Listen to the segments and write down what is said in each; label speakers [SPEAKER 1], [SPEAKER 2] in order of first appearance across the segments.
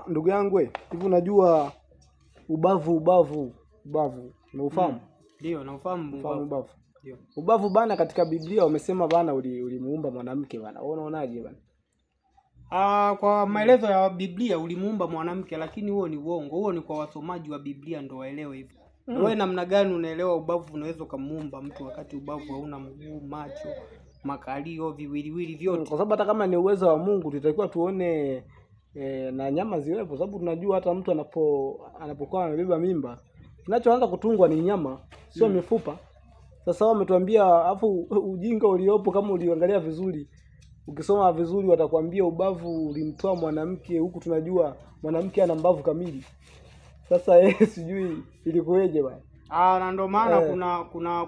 [SPEAKER 1] Ndugu yangu hivi unajua ubavu unaufahamu?
[SPEAKER 2] Ndio, naufahamu
[SPEAKER 1] ubavu.
[SPEAKER 2] Ndio.
[SPEAKER 1] Ubavu bana, katika Biblia wamesema bana ulimuumba mwanamke bana. Wewe unaonaje bana?
[SPEAKER 2] Kwa maelezo ya Biblia ulimuumba mwanamke, lakini huo ni uongo. Huo ni kwa wasomaji wa Biblia ndio waelewe hivyo. Wewe namna gani unaelewa ubavu unaweza kumuumba mtu wakati ubavu hauna mguu, macho, makalio, viwiliwili vyote?
[SPEAKER 1] Kwa sababu hata kama ni uwezo wa Mungu tutakiwa tuone na nyama ziwepo, sababu tunajua hata mtu anapokuwa amebeba mimba kinachoanza kutungwa ni nyama, sio mifupa. Sasa wao wametuambia, afu ujinga uliopo kama uliangalia vizuri, ukisoma vizuri watakwambia ubavu ulimtoa mwanamke, huku tunajua mwanamke ana mbavu kamili. Sasa sijui ilikuweje bwana.
[SPEAKER 2] Na ndio maana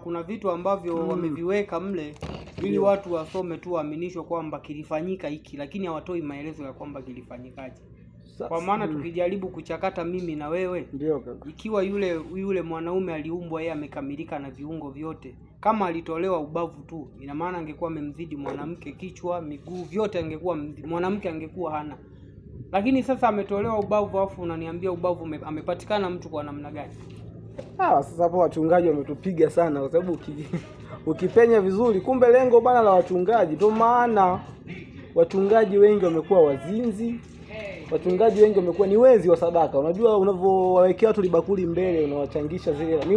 [SPEAKER 2] kuna vitu ambavyo wameviweka mle ili watu wasome tu waaminishwe kwamba kilifanyika hiki, lakini hawatoi maelezo ya kwamba kilifanyikaje. Kwa maana tukijaribu kuchakata mimi na wewe,
[SPEAKER 1] ndio kaka,
[SPEAKER 2] ikiwa yule mwanaume aliumbwa yeye amekamilika na viungo vyote, kama alitolewa ubavu tu, ina maana angekuwa amemzidi mwanamke, kichwa, miguu, vyote angekuwa mwanamke angekuwa hana. Lakini sasa ametolewa ubavu, afu unaniambia ubavu amepatikana mtu kwa namna gani?
[SPEAKER 1] Sasa hapo wachungaji wametupiga sana, kwa sababu ukipenya vizuri, kumbe lengo bana la wachungaji. Ndio maana wachungaji wengi wamekuwa wazinzi, wachungaji wengi wamekuwa ni wezi wa sadaka. Unajua unavyowawekea watu libakuli mbele unawachangisha zile, ni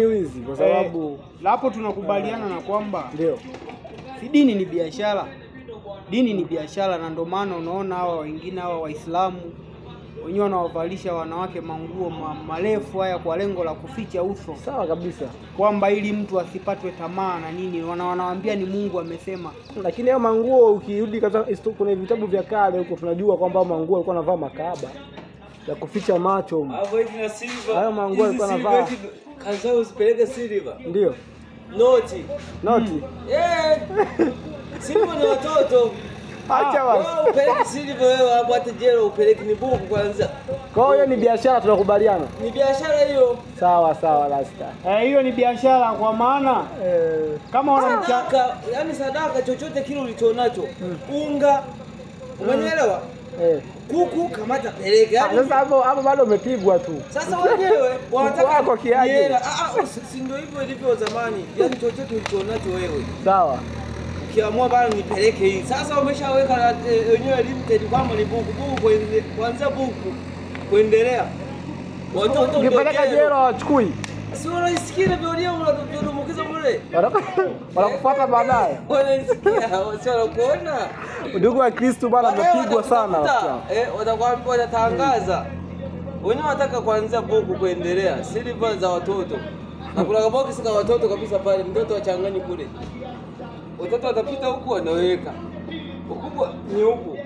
[SPEAKER 1] wizi kwa sababu
[SPEAKER 2] hapo tunakubaliana na kwamba
[SPEAKER 1] ndio
[SPEAKER 2] dini ni biashara. Dini ni biashara, na ndio maana unaona hawa wengine hawa Waislamu wenyewe wanawavalisha wanawake manguo marefu haya kwa lengo la kuficha uso.
[SPEAKER 1] Sawa kabisa,
[SPEAKER 2] kwamba ili mtu asipatwe tamaa na nini, wanawaambia ni Mungu amesema.
[SPEAKER 1] Lakini hayo manguo ukirudi katika kwenye vitabu vya kale huko tunajua kwamba manguo alikuwa anavaa makahaba ya kuficha macho. Hayo manguo alikuwa anavaa
[SPEAKER 3] kaza usipeleke silver.
[SPEAKER 1] Ndio.
[SPEAKER 3] Noti. Silver ni watoto.
[SPEAKER 1] Acha basi.
[SPEAKER 3] Upeleke silver wewe hapo, hata jero upeleke ni buku kwanza.
[SPEAKER 1] Kwa hiyo ni biashara, tunakubaliana.
[SPEAKER 3] Ni biashara hiyo.
[SPEAKER 1] Sawa Rasta.
[SPEAKER 2] Hiyo ni biashara, kwa maana kama
[SPEAKER 3] wanamchaka, yani sadaka chochote kile ulichonacho. Unga. Umeelewa? Kuku kamata peleke.
[SPEAKER 1] Sasa hapo bado umepigwa tu.
[SPEAKER 3] Sasa wenyewe wanataka
[SPEAKER 1] kwa kiaje?
[SPEAKER 3] Si ndio hivyo ilivyo zamani. Yani chochote ulichonacho wewe.
[SPEAKER 1] Sawa.
[SPEAKER 3] Ukiamua bado nipeleke hii. Sasa umeshaweka wenyewe limited kwamba ni buku kuanzia buku kuendelea.
[SPEAKER 1] Watoto ukipeleka jero wachukui.
[SPEAKER 3] Si unaisikia vile unadumukiza mule.
[SPEAKER 1] Wanakufuata baadaye.
[SPEAKER 3] Wanaisikia, wanakuona.
[SPEAKER 1] Ndugu wa Kristo bana wamepigwa sana.
[SPEAKER 3] Watakwambia watatangaza. Wenyewe wanataka kuanzia buku kuendelea. Silver za watoto. Na kuna box za watoto kabisa pale, mtoto wachanganye kule. Watoto watapita huku wanaweka. Ukubwa ni huku.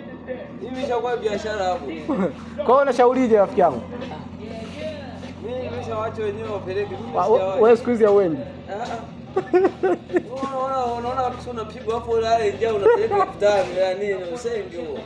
[SPEAKER 3] Hivi ishakuwa biashara hapo.
[SPEAKER 1] Kwa hiyo unashaurije rafiki yangu?
[SPEAKER 3] Mimi nimeshawaacha wenyewe wapeleke.
[SPEAKER 1] Wewe siku hizi hauendi.
[SPEAKER 3] Unaona kabisa unapigwa hapo, unapeleka 5000 ya nini usenge huo.